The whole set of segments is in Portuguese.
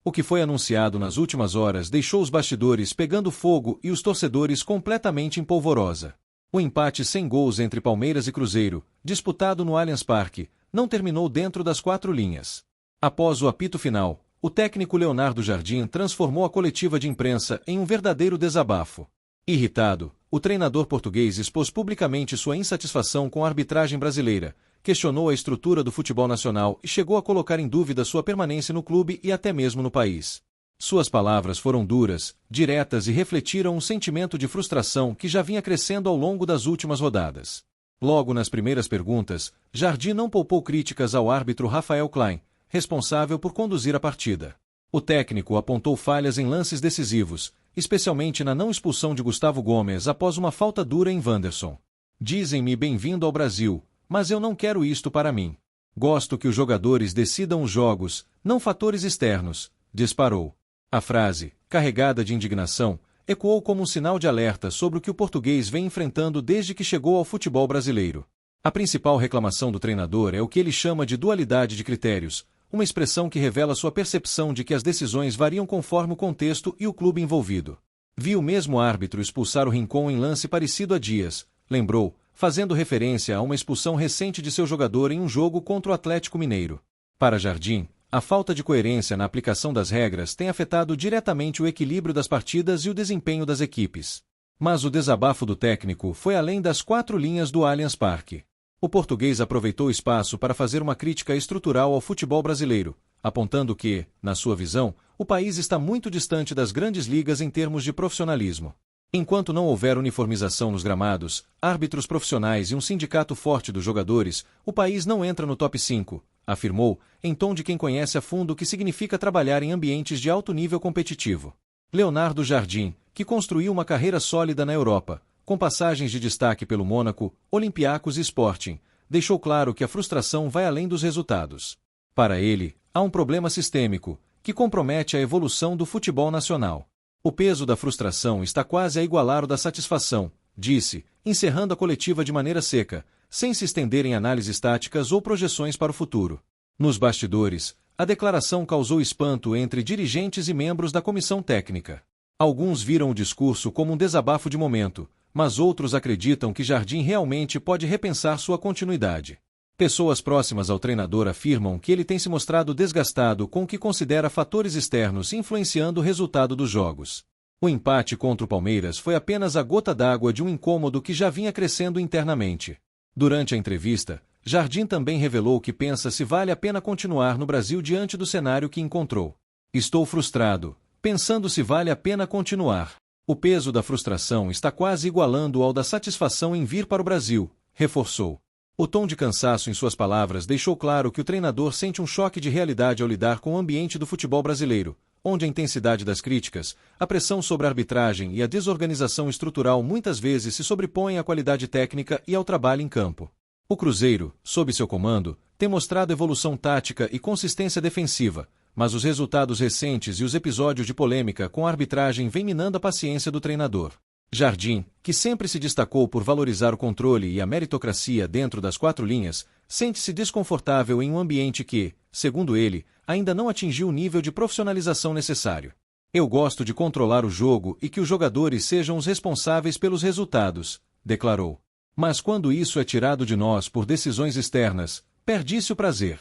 O que foi anunciado nas últimas horas deixou os bastidores pegando fogo e os torcedores completamente em polvorosa. O empate sem gols entre Palmeiras e Cruzeiro, disputado no Allianz Parque, não terminou dentro das 4 linhas. Após o apito final, o técnico Leonardo Jardim transformou a coletiva de imprensa em um verdadeiro desabafo. Irritado, o treinador português expôs publicamente sua insatisfação com a arbitragem brasileira, questionou a estrutura do futebol nacional e chegou a colocar em dúvida sua permanência no clube e até mesmo no país. Suas palavras foram duras, diretas e refletiram um sentimento de frustração que já vinha crescendo ao longo das últimas rodadas. Logo nas primeiras perguntas, Jardim não poupou críticas ao árbitro Rafael Klein, responsável por conduzir a partida. O técnico apontou falhas em lances decisivos, especialmente na não expulsão de Gustavo Gomes após uma falta dura em Wanderson. Dizem-me bem-vindo ao Brasil, mas eu não quero isto para mim. Gosto que os jogadores decidam os jogos, não fatores externos, disparou. A frase, carregada de indignação, ecoou como um sinal de alerta sobre o que o português vem enfrentando desde que chegou ao futebol brasileiro. A principal reclamação do treinador é o que ele chama de dualidade de critérios, uma expressão que revela sua percepção de que as decisões variam conforme o contexto e o clube envolvido. Vi o mesmo árbitro expulsar o Rincon em lance parecido a Dias, lembrou, fazendo referência a uma expulsão recente de seu jogador em um jogo contra o Atlético Mineiro. Para Jardim, a falta de coerência na aplicação das regras tem afetado diretamente o equilíbrio das partidas e o desempenho das equipes. Mas o desabafo do técnico foi além das 4 linhas do Allianz Parque. O português aproveitou o espaço para fazer uma crítica estrutural ao futebol brasileiro, apontando que, na sua visão, o país está muito distante das grandes ligas em termos de profissionalismo. Enquanto não houver uniformização nos gramados, árbitros profissionais e um sindicato forte dos jogadores, o país não entra no top 5, afirmou, em tom de quem conhece a fundo o que significa trabalhar em ambientes de alto nível competitivo. Leonardo Jardim, que construiu uma carreira sólida na Europa, com passagens de destaque pelo Mônaco, Olympiacos e Sporting, deixou claro que a frustração vai além dos resultados. Para ele, há um problema sistêmico, que compromete a evolução do futebol nacional. O peso da frustração está quase a igualar o da satisfação, disse, encerrando a coletiva de maneira seca, sem se estender em análises táticas ou projeções para o futuro. Nos bastidores, a declaração causou espanto entre dirigentes e membros da comissão técnica. Alguns viram o discurso como um desabafo de momento, mas outros acreditam que Jardim realmente pode repensar sua continuidade. Pessoas próximas ao treinador afirmam que ele tem se mostrado desgastado com o que considera fatores externos influenciando o resultado dos jogos. O empate contra o Palmeiras foi apenas a gota d'água de um incômodo que já vinha crescendo internamente. Durante a entrevista, Jardim também revelou que pensa se vale a pena continuar no Brasil diante do cenário que encontrou. Estou frustrado, pensando se vale a pena continuar. O peso da frustração está quase igualando ao da satisfação em vir para o Brasil, reforçou. O tom de cansaço em suas palavras deixou claro que o treinador sente um choque de realidade ao lidar com o ambiente do futebol brasileiro, onde a intensidade das críticas, a pressão sobre a arbitragem e a desorganização estrutural muitas vezes se sobrepõem à qualidade técnica e ao trabalho em campo. O Cruzeiro, sob seu comando, tem mostrado evolução tática e consistência defensiva, mas os resultados recentes e os episódios de polêmica com a arbitragem vêm minando a paciência do treinador. Jardim, que sempre se destacou por valorizar o controle e a meritocracia dentro das 4 linhas, sente-se desconfortável em um ambiente que, segundo ele, ainda não atingiu o nível de profissionalização necessário. Eu gosto de controlar o jogo e que os jogadores sejam os responsáveis pelos resultados, declarou. Mas quando isso é tirado de nós por decisões externas, perde-se o prazer.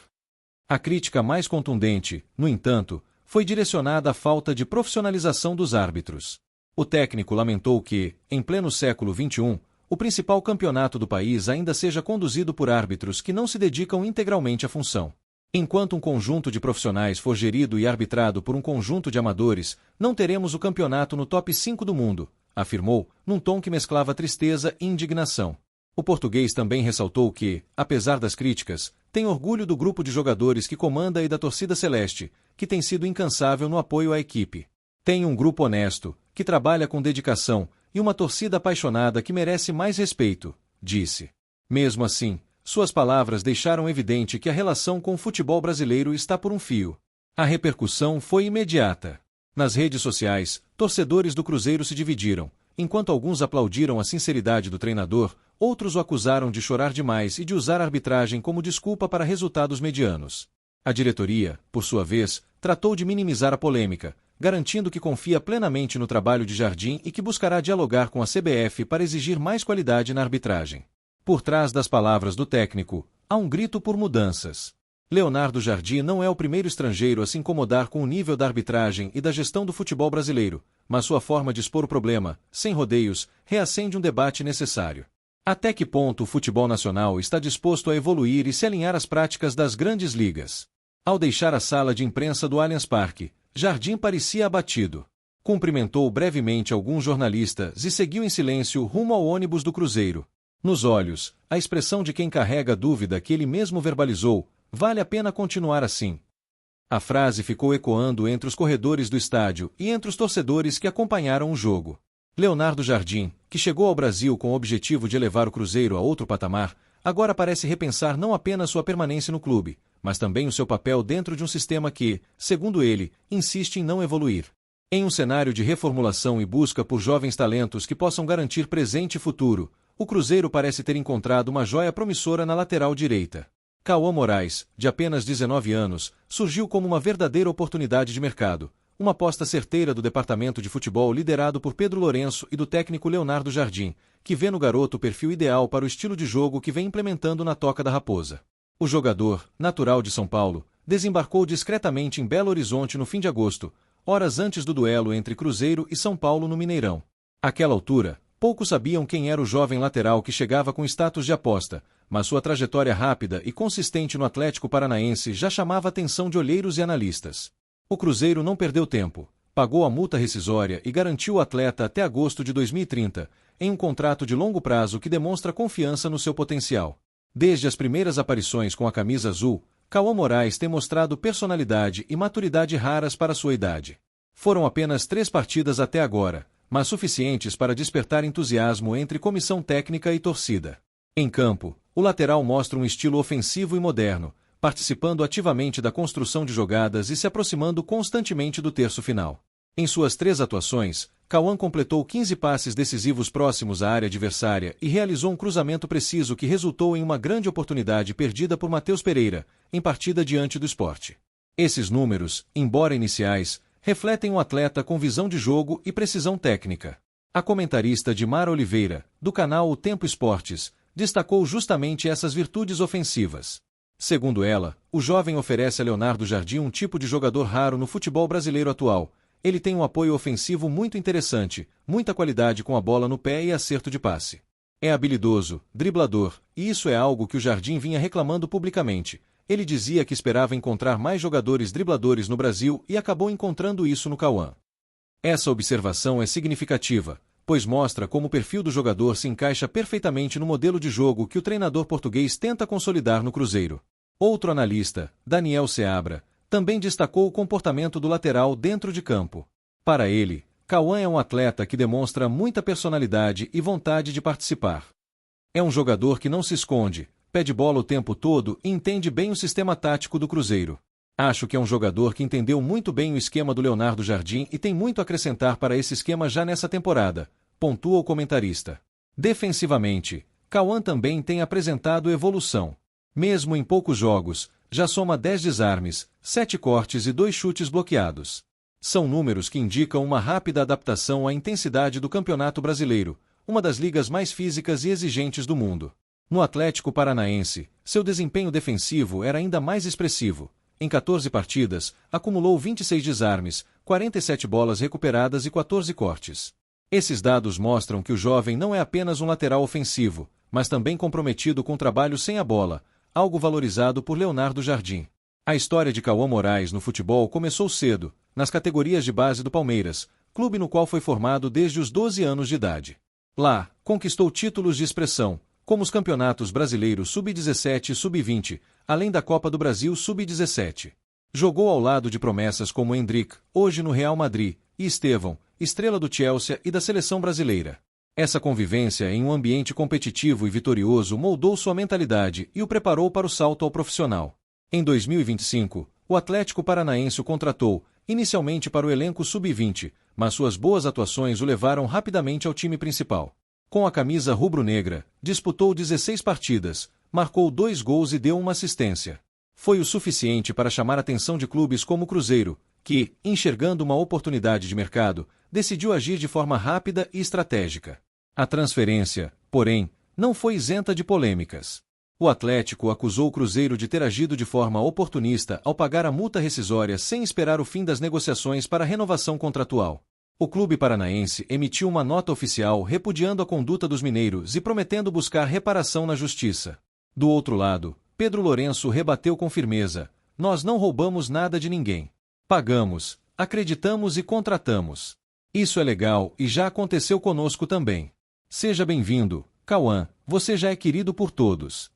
A crítica mais contundente, no entanto, foi direcionada à falta de profissionalização dos árbitros. O técnico lamentou que, em pleno século XXI, o principal campeonato do país ainda seja conduzido por árbitros que não se dedicam integralmente à função. Enquanto um conjunto de profissionais for gerido e arbitrado por um conjunto de amadores, não teremos o campeonato no top 5 do mundo, afirmou, num tom que mesclava tristeza e indignação. O português também ressaltou que, apesar das críticas, tem orgulho do grupo de jogadores que comanda e da torcida celeste, que tem sido incansável no apoio à equipe. Tem um grupo honesto, que trabalha com dedicação, e uma torcida apaixonada que merece mais respeito, disse. Mesmo assim, suas palavras deixaram evidente que a relação com o futebol brasileiro está por um fio. A repercussão foi imediata. Nas redes sociais, torcedores do Cruzeiro se dividiram. Enquanto alguns aplaudiram a sinceridade do treinador, outros o acusaram de chorar demais e de usar a arbitragem como desculpa para resultados medianos. A diretoria, por sua vez, tratou de minimizar a polêmica, garantindo que confia plenamente no trabalho de Jardim e que buscará dialogar com a CBF para exigir mais qualidade na arbitragem. Por trás das palavras do técnico, há um grito por mudanças. Leonardo Jardim não é o primeiro estrangeiro a se incomodar com o nível da arbitragem e da gestão do futebol brasileiro, mas sua forma de expor o problema, sem rodeios, reacende um debate necessário. Até que ponto o futebol nacional está disposto a evoluir e se alinhar às práticas das grandes ligas? Ao deixar a sala de imprensa do Allianz Parque, Jardim parecia abatido. Cumprimentou brevemente alguns jornalistas e seguiu em silêncio rumo ao ônibus do Cruzeiro. Nos olhos, a expressão de quem carrega a dúvida que ele mesmo verbalizou: vale a pena continuar assim. A frase ficou ecoando entre os corredores do estádio e entre os torcedores que acompanharam o jogo. Leonardo Jardim, que chegou ao Brasil com o objetivo de elevar o Cruzeiro a outro patamar, agora parece repensar não apenas sua permanência no clube, mas também o seu papel dentro de um sistema que, segundo ele, insiste em não evoluir. Em um cenário de reformulação e busca por jovens talentos que possam garantir presente e futuro, o Cruzeiro parece ter encontrado uma joia promissora na lateral direita. Cauã Moraes, de apenas 19 anos, surgiu como uma verdadeira oportunidade de mercado, uma aposta certeira do departamento de futebol liderado por Pedro Lourenço e do técnico Leonardo Jardim, que vê no garoto o perfil ideal para o estilo de jogo que vem implementando na Toca da Raposa. O jogador, natural de São Paulo, desembarcou discretamente em Belo Horizonte no fim de agosto, horas antes do duelo entre Cruzeiro e São Paulo no Mineirão. Àquela altura, poucos sabiam quem era o jovem lateral que chegava com status de aposta, mas sua trajetória rápida e consistente no Atlético Paranaense já chamava a atenção de olheiros e analistas. O Cruzeiro não perdeu tempo, pagou a multa rescisória e garantiu o atleta até agosto de 2030, em um contrato de longo prazo que demonstra confiança no seu potencial. Desde as primeiras aparições com a camisa azul, Cauã Moraes tem mostrado personalidade e maturidade raras para sua idade. Foram apenas 3 partidas até agora, mas suficientes para despertar entusiasmo entre comissão técnica e torcida. Em campo, o lateral mostra um estilo ofensivo e moderno, participando ativamente da construção de jogadas e se aproximando constantemente do terço final. Em suas 3 atuações, Cauã completou 15 passes decisivos próximos à área adversária e realizou um cruzamento preciso que resultou em uma grande oportunidade perdida por Matheus Pereira, em partida diante do Sport. Esses números, embora iniciais, refletem um atleta com visão de jogo e precisão técnica. A comentarista Dimara Oliveira, do canal O Tempo Esportes, destacou justamente essas virtudes ofensivas. Segundo ela, o jovem oferece a Leonardo Jardim um tipo de jogador raro no futebol brasileiro atual. Ele tem um apoio ofensivo muito interessante, muita qualidade com a bola no pé e acerto de passe. É habilidoso, driblador, e isso é algo que o Jardim vinha reclamando publicamente. Ele dizia que esperava encontrar mais jogadores dribladores no Brasil e acabou encontrando isso no Cauã. Essa observação é significativa, pois mostra como o perfil do jogador se encaixa perfeitamente no modelo de jogo que o treinador português tenta consolidar no Cruzeiro. Outro analista, Daniel Seabra, também destacou o comportamento do lateral dentro de campo. Para ele, Cauã é um atleta que demonstra muita personalidade e vontade de participar. É um jogador que não se esconde, pede bola o tempo todo e entende bem o sistema tático do Cruzeiro. Acho que é um jogador que entendeu muito bem o esquema do Leonardo Jardim e tem muito a acrescentar para esse esquema já nessa temporada, pontua o comentarista. Defensivamente, Cauã também tem apresentado evolução. Mesmo em poucos jogos, já soma 10 desarmes, 7 cortes e 2 chutes bloqueados. São números que indicam uma rápida adaptação à intensidade do Campeonato Brasileiro, uma das ligas mais físicas e exigentes do mundo. No Atlético Paranaense, seu desempenho defensivo era ainda mais expressivo. Em 14 partidas, acumulou 26 desarmes, 47 bolas recuperadas e 14 cortes. Esses dados mostram que o jovem não é apenas um lateral ofensivo, mas também comprometido com o trabalho sem a bola, algo valorizado por Leonardo Jardim. A história de Cauã Moraes no futebol começou cedo, nas categorias de base do Palmeiras, clube no qual foi formado desde os 12 anos de idade. Lá, conquistou títulos de expressão, como os campeonatos brasileiros Sub-17 e Sub-20, além da Copa do Brasil Sub-17. Jogou ao lado de promessas como Endrick, hoje no Real Madrid, e Estevão, estrela do Chelsea e da seleção brasileira. Essa convivência em um ambiente competitivo e vitorioso moldou sua mentalidade e o preparou para o salto ao profissional. Em 2025, o Atlético Paranaense o contratou, inicialmente para o elenco Sub-20, mas suas boas atuações o levaram rapidamente ao time principal. Com a camisa rubro-negra, disputou 16 partidas, marcou 2 gols e deu uma assistência. foi o suficiente para chamar a atenção de clubes como o Cruzeiro, que, enxergando uma oportunidade de mercado, decidiu agir de forma rápida e estratégica. A transferência, porém, não foi isenta de polêmicas. O Atlético acusou o Cruzeiro de ter agido de forma oportunista ao pagar a multa rescisória sem esperar o fim das negociações para a renovação contratual. O clube paranaense emitiu uma nota oficial repudiando a conduta dos mineiros e prometendo buscar reparação na justiça. Do outro lado, Pedro Lourenço rebateu com firmeza: "Nós não roubamos nada de ninguém. Pagamos, acreditamos e contratamos. Isso é legal e já aconteceu conosco também. Seja bem-vindo, Cauã, você já é querido por todos."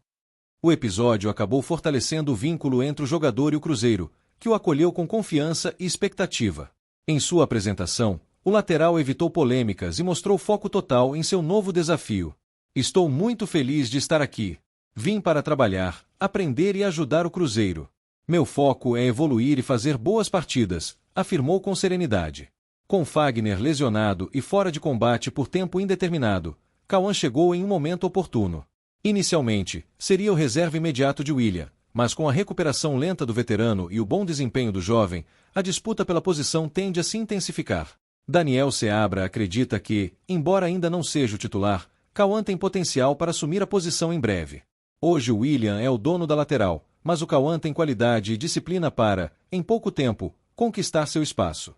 O episódio acabou fortalecendo o vínculo entre o jogador e o Cruzeiro, que o acolheu com confiança e expectativa. Em sua apresentação, o lateral evitou polêmicas e mostrou foco total em seu novo desafio. "Estou muito feliz de estar aqui. Vim para trabalhar, aprender e ajudar o Cruzeiro. Meu foco é evoluir e fazer boas partidas", afirmou com serenidade. Com Fagner lesionado e fora de combate por tempo indeterminado, Cauã chegou em um momento oportuno. Inicialmente, seria o reserva imediato de William, mas com a recuperação lenta do veterano e o bom desempenho do jovem, a disputa pela posição tende a se intensificar. Daniel Seabra acredita que, embora ainda não seja o titular, Cauã tem potencial para assumir a posição em breve. Hoje o William é o dono da lateral, mas o Cauã tem qualidade e disciplina para, em pouco tempo, conquistar seu espaço.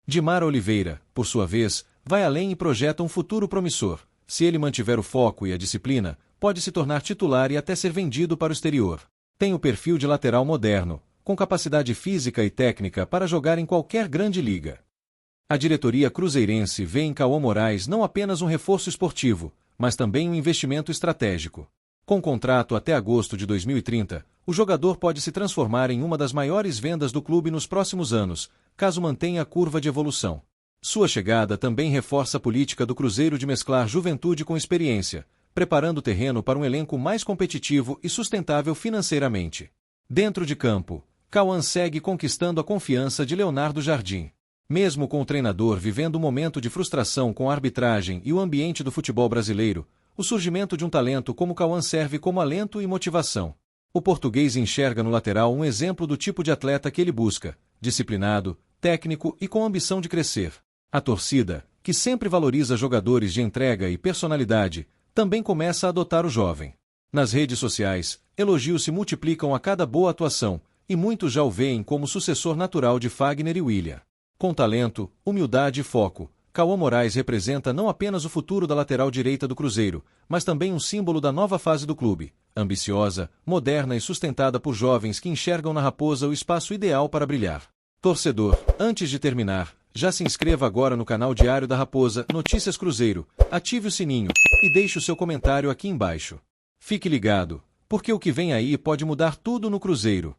Dimar Oliveira, por sua vez, vai além e projeta um futuro promissor. Se ele mantiver o foco e a disciplina, pode se tornar titular e até ser vendido para o exterior. Tem o perfil de lateral moderno, com capacidade física e técnica para jogar em qualquer grande liga. A diretoria cruzeirense vê em Cauã Moraes não apenas um reforço esportivo, mas também um investimento estratégico. Com contrato até agosto de 2030, o jogador pode se transformar em uma das maiores vendas do clube nos próximos anos, caso mantenha a curva de evolução. Sua chegada também reforça a política do Cruzeiro de mesclar juventude com experiência, preparando o terreno para um elenco mais competitivo e sustentável financeiramente. Dentro de campo, Cauã segue conquistando a confiança de Leonardo Jardim. Mesmo com o treinador vivendo um momento de frustração com a arbitragem e o ambiente do futebol brasileiro, o surgimento de um talento como Cauã serve como alento e motivação. O português enxerga no lateral um exemplo do tipo de atleta que ele busca: disciplinado, técnico e com ambição de crescer. A torcida, que sempre valoriza jogadores de entrega e personalidade, também começa a adotar o jovem. Nas redes sociais, elogios se multiplicam a cada boa atuação, e muitos já o veem como sucessor natural de Fagner e William. Com talento, humildade e foco, Cauã Moraes representa não apenas o futuro da lateral direita do Cruzeiro, mas também um símbolo da nova fase do clube, ambiciosa, moderna e sustentada por jovens que enxergam na Raposa o espaço ideal para brilhar. Torcedor, antes de terminar, já se inscreva agora no canal Diário da Raposa Notícias Cruzeiro, ative o sininho e deixe o seu comentário aqui embaixo. Fique ligado, porque o que vem aí pode mudar tudo no Cruzeiro.